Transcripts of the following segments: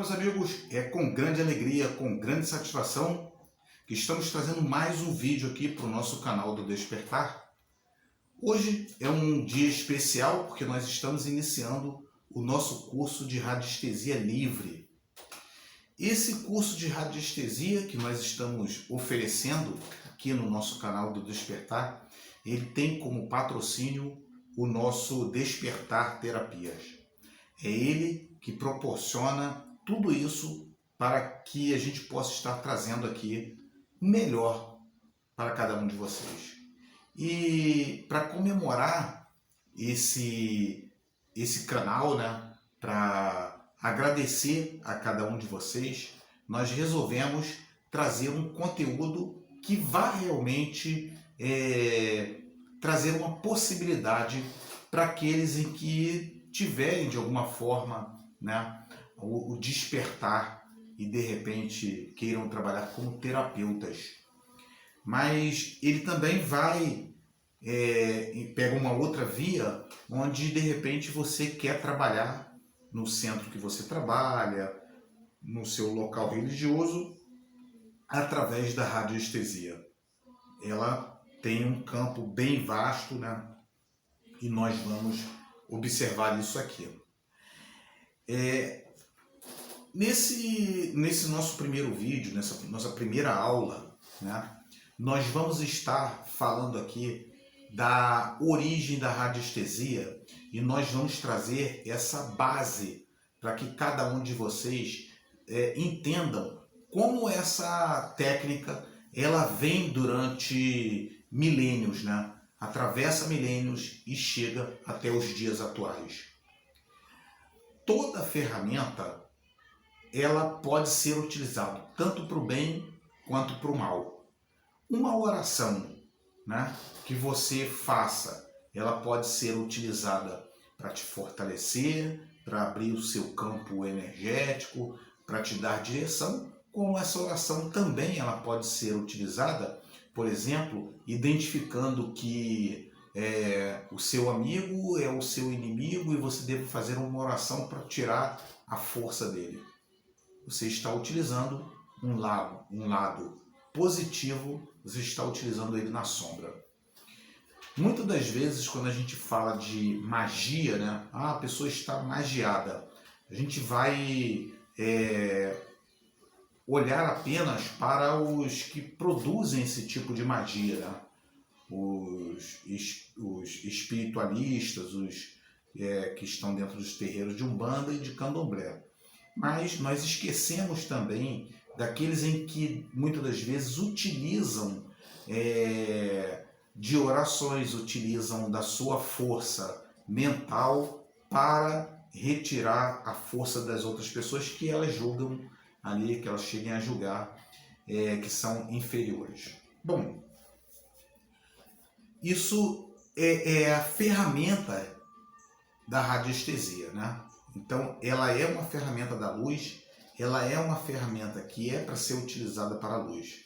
meus amigos, é com grande alegria, com grande satisfação que estamos trazendo mais um vídeo aqui para o nosso canal do Despertar. Hoje é um dia especial porque nós estamos iniciando o nosso curso de radiestesia livre. Esse curso de radiestesia que nós estamos oferecendo aqui no nosso canal do Despertar, ele tem como patrocínio o nosso Despertar Terapias. É ele que proporciona tudo isso para que a gente possa estar trazendo aqui o melhor para cada um de vocês. E para comemorar esse canal, né, para agradecer a cada um de vocês, nós resolvemos trazer um conteúdo que vai realmente trazer uma possibilidade para aqueles em que tiverem de alguma forma, né, o despertar e de repente queiram trabalhar como terapeutas. Mas ele também vai pega uma outra via onde de repente você quer trabalhar no centro que você trabalha, no seu local religioso, através da radiestesia. Ela tem um campo bem vasto, né? E nós vamos observar isso aqui. Nesse nosso primeiro vídeo, nessa nossa primeira aula, né, nós vamos estar falando aqui da origem da radiestesia e nós vamos trazer essa base para que cada um de vocês entendam como essa técnica ela vem durante milênios, né? Atravessa milênios e chega até os dias atuais. Toda ferramenta ela pode ser utilizada tanto para o bem quanto para o mal. Uma oração, né, que você faça, ela pode ser utilizada para te fortalecer, para abrir o seu campo energético, para te dar direção, como essa oração também ela pode ser utilizada, por exemplo, identificando que o seu amigo é o seu inimigo e você deve fazer uma oração para tirar a força dele. Você está utilizando um lado positivo, você está utilizando ele na sombra. Muitas das vezes, quando a gente fala de magia, né? A pessoa está magiada, a gente vai olhar apenas para os que produzem esse tipo de magia, né? Os espiritualistas, os que estão dentro dos terreiros de Umbanda e de Candomblé. Mas nós esquecemos também daqueles em que muitas das vezes utilizam de orações, utilizam da sua força mental para retirar a força das outras pessoas que elas julgam ali, que elas cheguem a julgar que são inferiores. Bom, isso é a ferramenta da radiestesia, né? Então, ela é uma ferramenta da luz, ela é uma ferramenta que é para ser utilizada para a luz.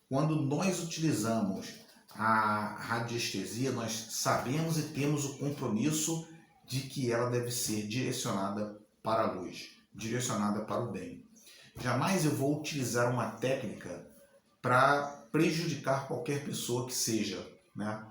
Quando nós utilizamos a radiestesia, nós sabemos e temos o compromisso de que ela deve ser direcionada para a luz, direcionada para o bem. Jamais eu vou utilizar uma técnica para prejudicar qualquer pessoa que seja, né?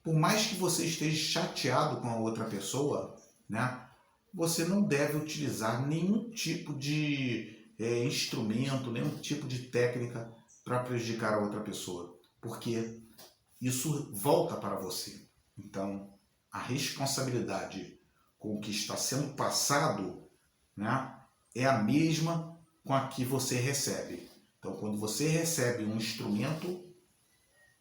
Por mais que você esteja chateado com a outra pessoa, né, você não deve utilizar nenhum tipo de instrumento, nenhum tipo de técnica para prejudicar a outra pessoa, porque isso volta para você. Então, a responsabilidade com o que está sendo passado, né, é a mesma com a que você recebe. Então, quando você recebe um instrumento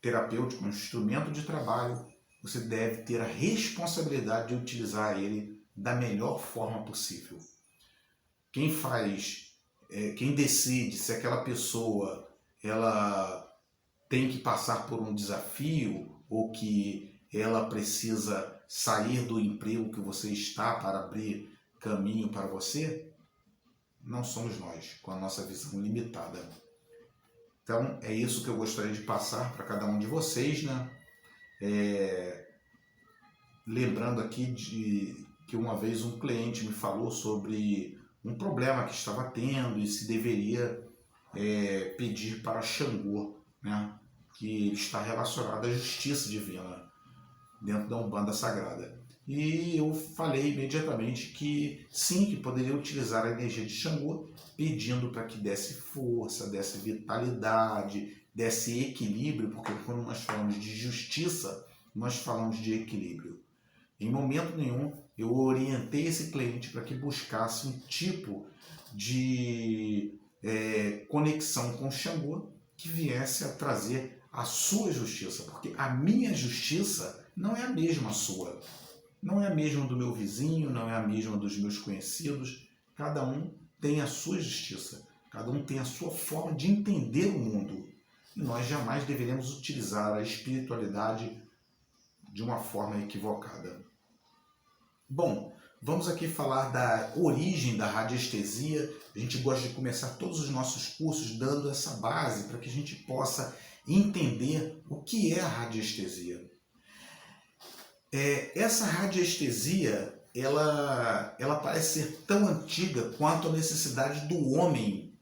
terapêutico, um instrumento de trabalho, você deve ter a responsabilidade de utilizar ele da melhor forma possível. Quem decide se aquela pessoa ela tem que passar por um desafio ou que ela precisa sair do emprego que você está para abrir caminho para você, não somos nós, com a nossa visão limitada. Então, é isso que eu gostaria de passar para cada um de vocês, né? Lembrando aqui que uma vez um cliente me falou sobre um problema que estava tendo e se deveria pedir para Xangô, né? Que está relacionado à justiça divina dentro da Umbanda Sagrada. E eu falei imediatamente que sim, que poderia utilizar a energia de Xangô, pedindo para que desse força, desse vitalidade, desse equilíbrio, porque quando nós falamos de justiça, nós falamos de equilíbrio. Em momento nenhum eu orientei esse cliente para que buscasse um tipo de conexão com Xangô que viesse a trazer a sua justiça, porque a minha justiça não é a mesma sua, não é a mesma do meu vizinho, não é a mesma dos meus conhecidos. Cada um tem a sua justiça, cada um tem a sua forma de entender o mundo. E nós jamais deveremos utilizar a espiritualidade de uma forma equivocada. Bom, vamos aqui falar da origem da radiestesia. A gente gosta de começar todos os nossos cursos dando essa base para que a gente possa entender o que é a radiestesia. Essa radiestesia, ela parece ser tão antiga quanto a necessidade do homem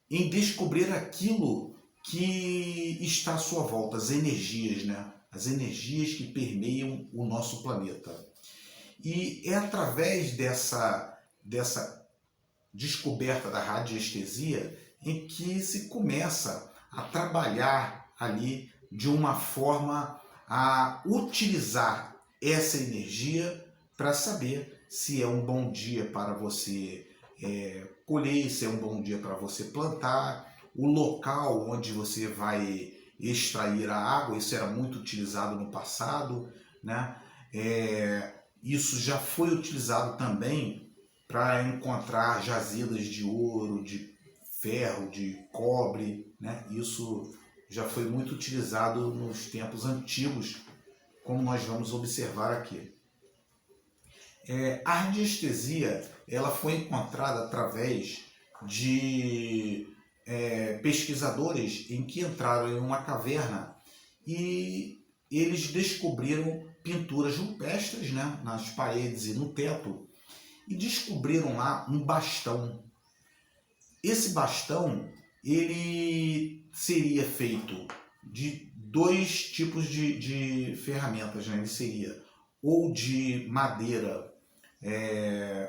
em descobrir aquilo que está à sua volta, as energias, né? As energias que permeiam o nosso planeta. E é através dessa descoberta da radiestesia em que se começa a trabalhar ali de uma forma a utilizar essa energia para saber se é um bom dia para você colher, se é um bom dia para você plantar, o local onde você vai extrair a água. Isso era muito utilizado no passado, né? Isso já foi utilizado também para encontrar jazidas de ouro, de ferro, de cobre, né? Isso já foi muito utilizado nos tempos antigos, como nós vamos observar aqui. A radiestesia ela foi encontrada através de pesquisadores em que entraram em uma caverna e eles descobriram pinturas rupestres, né, nas paredes e no teto, e descobriram lá um bastão. Esse bastão ele seria feito de dois tipos de ferramentas, né? Ele seria ou de madeira,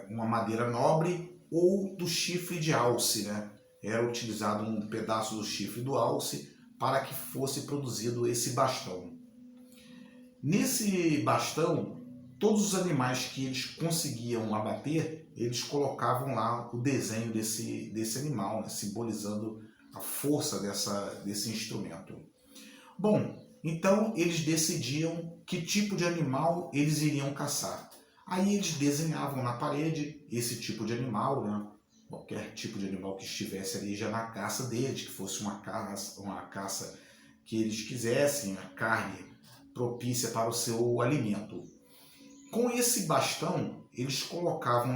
uma madeira nobre, ou do chifre de alce, né? Era utilizado um pedaço do chifre do alce para que fosse produzido esse bastão. Nesse bastão, todos os animais que eles conseguiam abater, eles colocavam lá o desenho desse animal, né, simbolizando a força desse instrumento. Bom, então eles decidiam que tipo de animal eles iriam caçar. Aí eles desenhavam na parede esse tipo de animal, né? Qualquer tipo de animal que estivesse ali já na caça deles, que fosse uma caça que eles quisessem, a carne propícia para o seu alimento. Com esse bastão, eles colocavam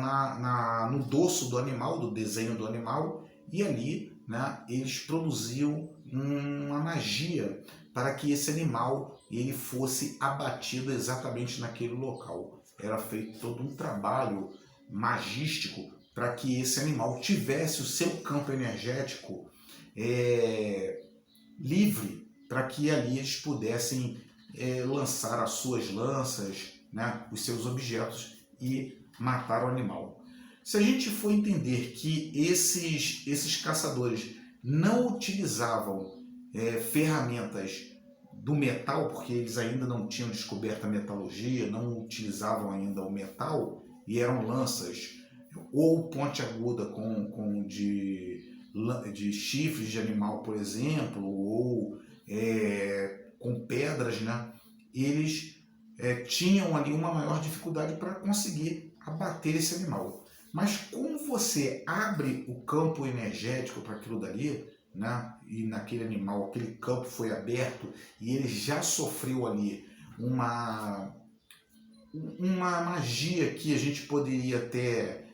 no dorso do animal, do desenho do animal, e ali, né, eles produziam uma magia para que esse animal ele fosse abatido exatamente naquele local. Era feito todo um trabalho magístico para que esse animal tivesse o seu campo energético livre, para que ali eles pudessem lançar as suas lanças, né, os seus objetos e matar o animal. Se a gente for entender que esses caçadores não utilizavam ferramentas do metal, porque eles ainda não tinham descoberto a metalurgia, não utilizavam ainda o metal, e eram lanças ou pontiaguda de chifres de animal, por exemplo, ou com pedras, né? Eles tinham ali uma maior dificuldade para conseguir abater esse animal. Mas como você abre o campo energético para aquilo dali, né? E naquele animal, aquele campo foi aberto e ele já sofreu ali uma magia que a gente poderia até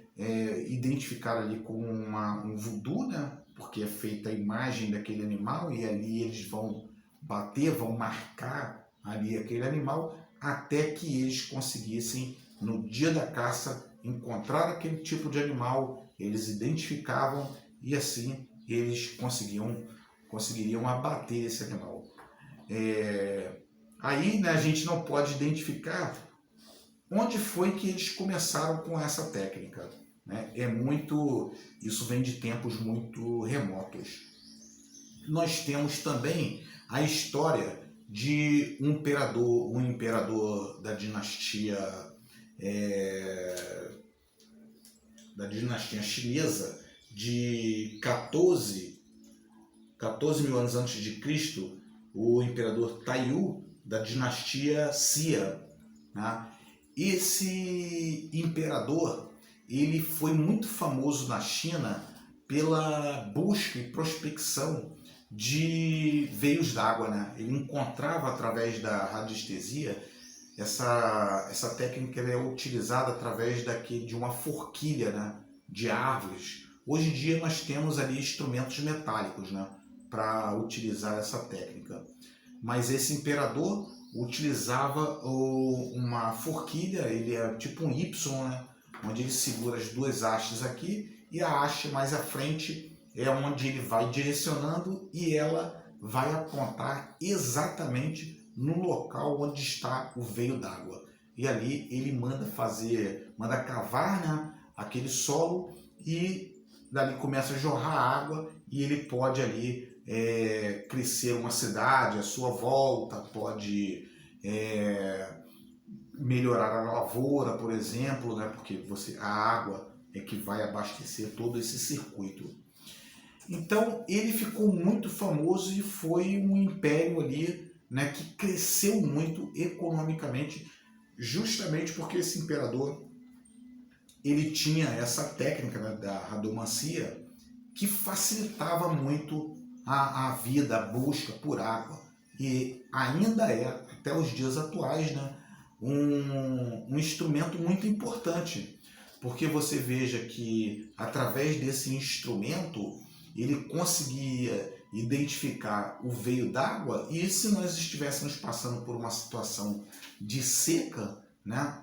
identificar ali como um voodoo, né? Porque é feita a imagem daquele animal e ali eles vão bater, vão marcar ali aquele animal até que eles conseguissem no dia da caça, encontrar aquele tipo de animal, eles identificavam e assim eles conseguiriam abater esse animal. Aí, né, a gente não pode identificar onde foi que eles começaram com essa técnica, né? Isso vem de tempos muito remotos. Nós temos também a história de um imperador da dinastia chinesa de 14 mil anos antes de Cristo, o imperador Taiyu da dinastia Xia, né? Esse imperador, ele foi muito famoso na China pela busca e prospecção de veios d'água, né? Ele encontrava através da radiestesia, essa técnica é utilizada através de uma forquilha, né, de árvores. Hoje em dia nós temos ali instrumentos metálicos, né, para utilizar essa técnica. Mas esse imperador utilizava uma forquilha, ele é tipo um Y, né, onde ele segura as duas hastes aqui e a haste mais à frente é onde ele vai direcionando e ela vai apontar exatamente no local onde está o veio d'água. E ali ele manda cavar, né, aquele solo e dali começa a jorrar água e ele pode ali crescer uma cidade à sua volta, pode melhorar a lavoura, por exemplo, né, porque a água é que vai abastecer todo esse circuito. Então ele ficou muito famoso e foi um império ali, né, que cresceu muito economicamente, justamente porque esse imperador ele tinha essa técnica, né, da radomancia que facilitava muito a vida, a busca por água. E ainda é, até os dias atuais, né, um instrumento muito importante, porque você veja que através desse instrumento ele conseguia identificar o veio d'água e se nós estivéssemos passando por uma situação de seca, né,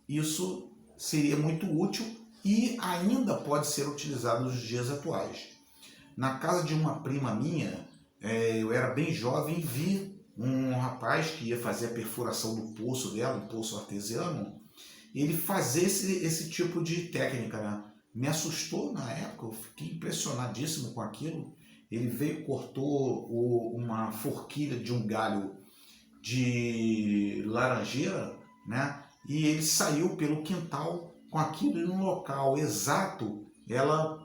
isso seria muito útil e ainda pode ser utilizado nos dias atuais. Na casa de uma prima minha, eu era bem jovem e vi um rapaz que ia fazer a perfuração do poço dela, um poço artesiano, ele fazer esse tipo de técnica, né? Me assustou na época, eu fiquei impressionadíssimo com aquilo. Ele veio, cortou uma forquilha de um galho de laranjeira, né? E ele saiu pelo quintal com aquilo no local exato. Ela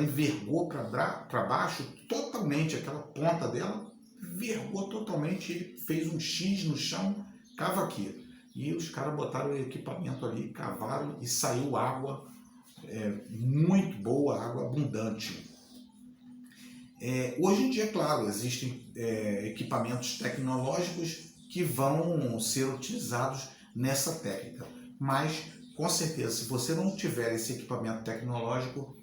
envergou para baixo totalmente, aquela ponta dela envergou totalmente. Ele fez um X no chão, cava aqui. E os caras botaram o equipamento ali, cavaram e saiu água muito boa, água abundante. Hoje em dia, claro, existem equipamentos tecnológicos que vão ser utilizados nessa técnica, mas com certeza, se você não tiver esse equipamento tecnológico,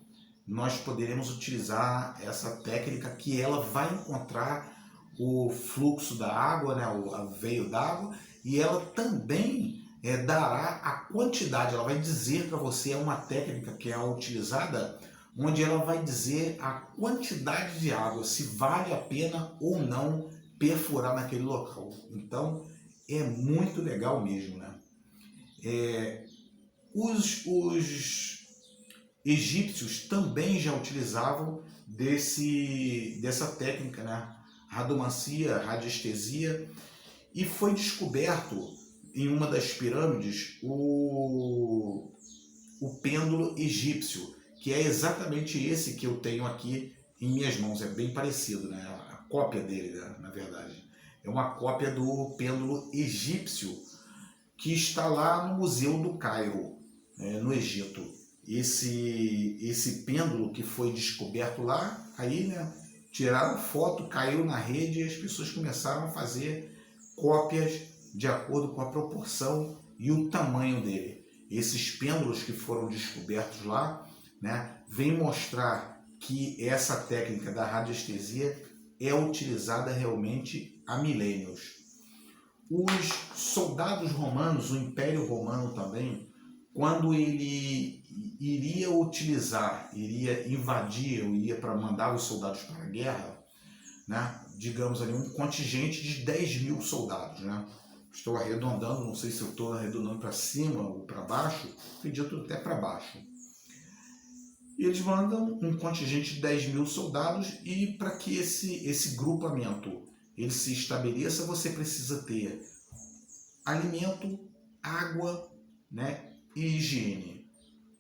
nós poderemos utilizar essa técnica que ela vai encontrar o fluxo da água, né, o veio d'água, e ela também dará a quantidade, ela vai dizer para você, é uma técnica que é utilizada, onde ela vai dizer a quantidade de água, se vale a pena ou não perfurar naquele local. Então, é muito legal mesmo, né? Os egípcios também já utilizavam dessa técnica, né? Radomancia, radiestesia, e foi descoberto em uma das pirâmides o pêndulo egípcio, que é exatamente esse que eu tenho aqui em minhas mãos, é bem parecido, né? A cópia dele, né? Na verdade. É uma cópia do pêndulo egípcio que está lá no Museu do Cairo, no Egito. Esse pêndulo que foi descoberto lá, aí, né, tiraram foto, caiu na rede e as pessoas começaram a fazer cópias de acordo com a proporção e o tamanho dele. Esses pêndulos que foram descobertos lá, né, vem mostrar que essa técnica da radiestesia é utilizada realmente há milênios. os soldados romanos, o Império Romano também, quando ele iria utilizar, iria invadir, ou ia para mandar os soldados para a guerra, né, digamos ali, um contingente de 10 mil soldados, né? Estou arredondando, não sei se eu estou arredondando para cima ou para baixo, acredito até para baixo. E eles mandam um contingente de 10 mil soldados e para que esse grupamento ele se estabeleça, você precisa ter alimento, água, né, e higiene.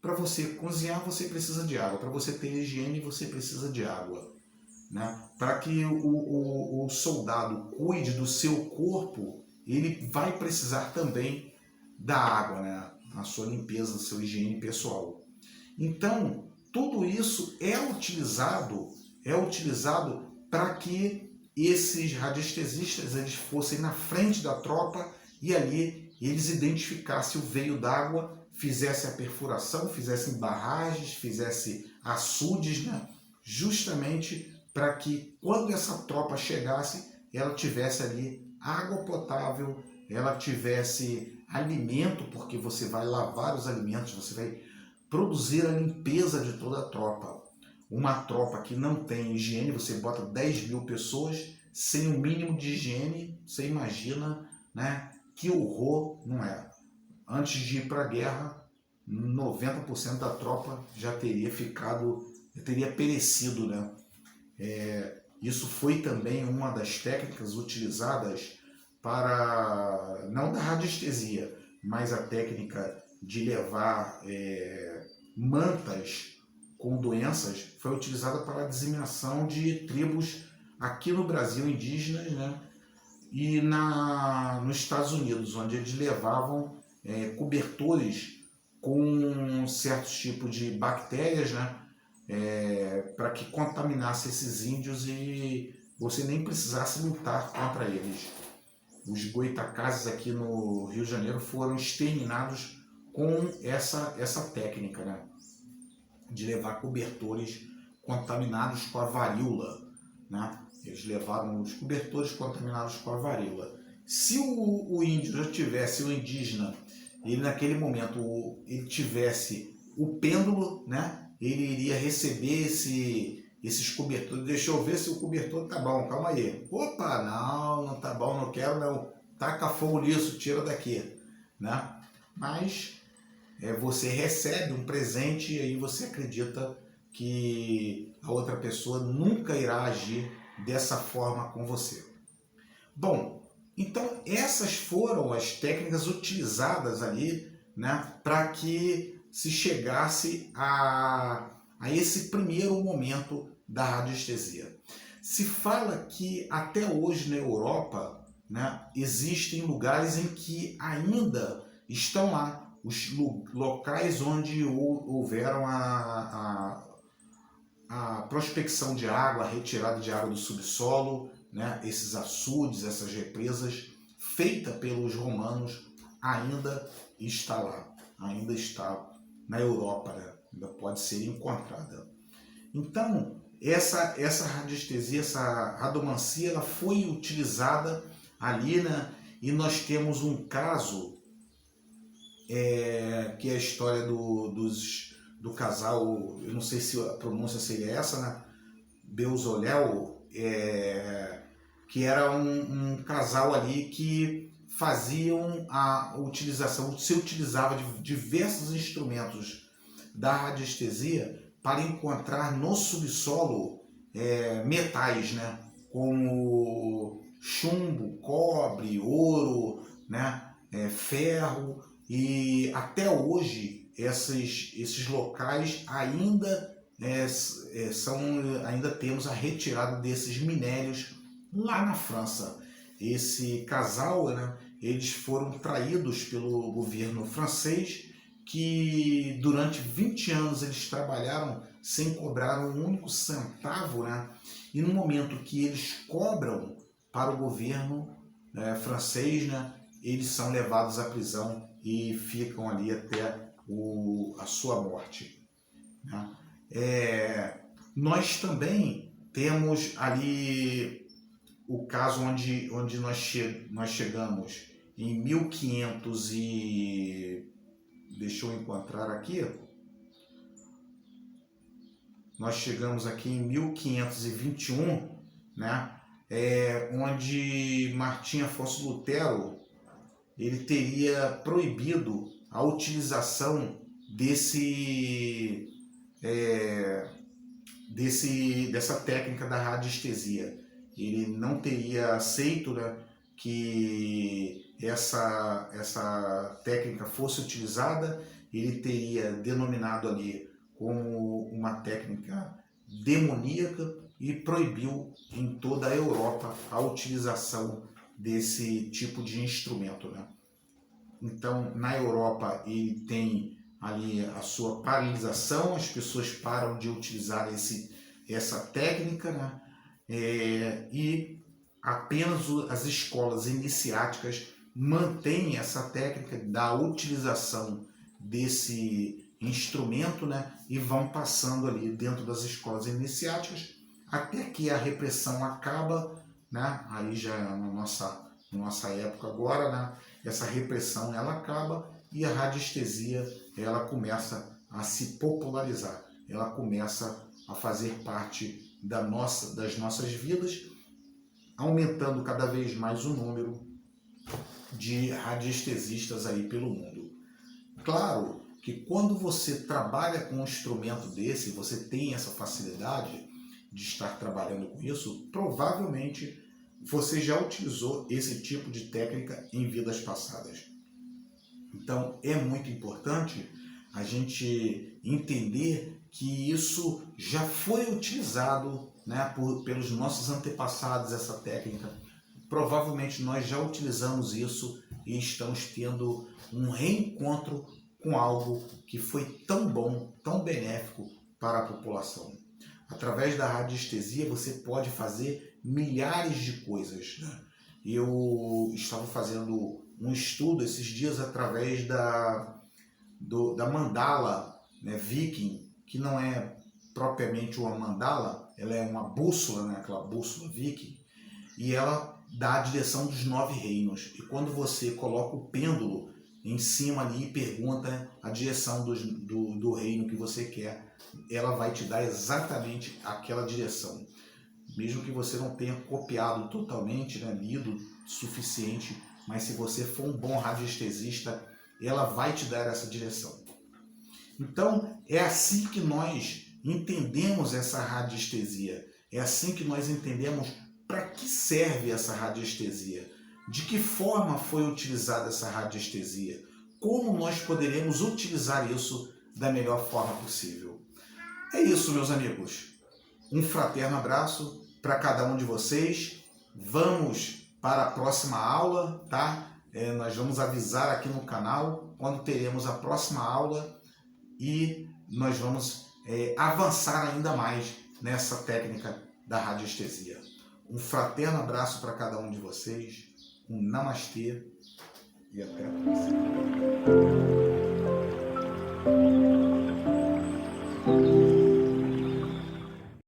Para você cozinhar, você precisa de água. Para você ter higiene, você precisa de água. Né? Para que o soldado cuide do seu corpo, ele vai precisar também da água, né? A sua limpeza, a sua higiene pessoal. Então, tudo isso é utilizado para que esses radiestesistas eles fossem na frente da tropa e ali eles identificassem o veio d'água, fizessem a perfuração, fizessem barragens, fizessem açudes, né? Justamente para que quando essa tropa chegasse, ela tivesse ali água potável, ela tivesse alimento, porque você vai lavar os alimentos, você vai produzir a limpeza de toda a tropa. Uma tropa que não tem higiene, você bota 10 mil pessoas sem o mínimo de higiene, você imagina, né, que horror não é. Antes de ir para a guerra, 90% da tropa já teria perecido, né? Isso foi também uma das técnicas utilizadas para, não da radiestesia, mas a técnica de levar mantas com doenças foi utilizada para a disseminação de tribos aqui no Brasil indígenas, né? E nos Estados Unidos, onde eles levavam cobertores com certos tipos de bactérias, né? Para que contaminasse esses índios e você nem precisasse lutar contra eles. Os goitacazes aqui no Rio de Janeiro foram exterminados com essa técnica, né? De levar cobertores contaminados com a varíola, né? Eles levaram os cobertores contaminados com a varíola. Se o índio já tivesse, o indígena, ele naquele momento ele tivesse o pêndulo, né? Ele iria receber esses cobertores. Deixa eu ver se o cobertor tá bom, calma aí. Opa, não tá bom, não quero não. Taca fogo nisso, tira daqui, né? Mas você recebe um presente e aí você acredita que a outra pessoa nunca irá agir dessa forma com você. Bom, então essas foram as técnicas utilizadas ali, né, para que se chegasse a esse primeiro momento da radiestesia. Se fala que até hoje na Europa, né, existem lugares em que ainda estão lá os locais onde houveram a prospecção de água, a retirada de água do subsolo, né, esses açudes, essas represas, feita pelos romanos, ainda está lá, ainda está na Europa, né? Ainda pode ser encontrada. Então, essa radiestesia, essa radomancia, ela foi utilizada ali, né? E nós temos um caso que é a história do casal, eu não sei se a pronúncia seria essa, né? Bezalel, que era um casal ali que faziam a utilização, se utilizava de diversos instrumentos da radiestesia para encontrar no subsolo metais, né? Como chumbo, cobre, ouro, né? Ferro, e até hoje esses locais ainda ainda temos a retirada desses minérios lá na França. Esse casal, né, eles foram traídos pelo governo francês, que durante 20 anos eles trabalharam sem cobrar um único centavo, né? E no momento que eles cobram para o governo francês, né, eles são levados à prisão e ficam ali até a sua morte, né? Nós também temos ali o caso onde nós chegamos em 1500 e... deixa eu encontrar aqui. Nós chegamos aqui em 1521, né? Onde Martim Afonso Lutero ele teria proibido a utilização dessa técnica da radiestesia. Ele não teria aceito, né, que essa técnica fosse utilizada. Ele teria denominado ali como uma técnica demoníaca e proibiu em toda a Europa a utilização desse tipo de instrumento, né? Então, na Europa, ele tem ali a sua paralisação, as pessoas param de utilizar essa técnica, né? E apenas as escolas iniciáticas mantêm essa técnica da utilização desse instrumento, né? E vão passando ali dentro das escolas iniciáticas até que a repressão acaba, né? Aí já é na nossa época agora, né? Essa repressão ela acaba e a radiestesia ela começa a se popularizar, ela começa a fazer parte das nossas vidas, aumentando cada vez mais o número de radiestesistas aí pelo mundo. Claro que quando você trabalha com um instrumento desse, você tem essa facilidade de estar trabalhando com isso, provavelmente você já utilizou esse tipo de técnica em vidas passadas. Então é muito importante a gente entender que isso já foi utilizado, né, pelos nossos antepassados, essa técnica. Provavelmente nós já utilizamos isso e estamos tendo um reencontro com algo que foi tão bom, tão benéfico para a população. Através da radiestesia você pode fazer milhares de coisas, né? Eu estava fazendo um estudo esses dias através da mandala, né, viking, que não é propriamente uma mandala, ela é uma bússola, né, aquela bússola viking, e ela dá a direção dos 9 reinos. E quando você coloca o pêndulo em cima ali e pergunta a direção do reino que você quer, ela vai te dar exatamente aquela direção. Mesmo que você não tenha copiado totalmente, né, lido o suficiente, mas se você for um bom radiestesista, ela vai te dar essa direção. Então, é assim que nós entendemos essa radiestesia. É assim que nós entendemos para que serve essa radiestesia. De que forma foi utilizada essa radiestesia? Como nós poderemos utilizar isso da melhor forma possível? É isso, meus amigos. Um fraterno abraço para cada um de vocês. Vamos para a próxima aula, tá? Nós vamos avisar aqui no canal quando teremos a próxima aula e nós vamos avançar ainda mais nessa técnica da radiestesia. Um fraterno abraço para cada um de vocês. Um namastê e até a próxima.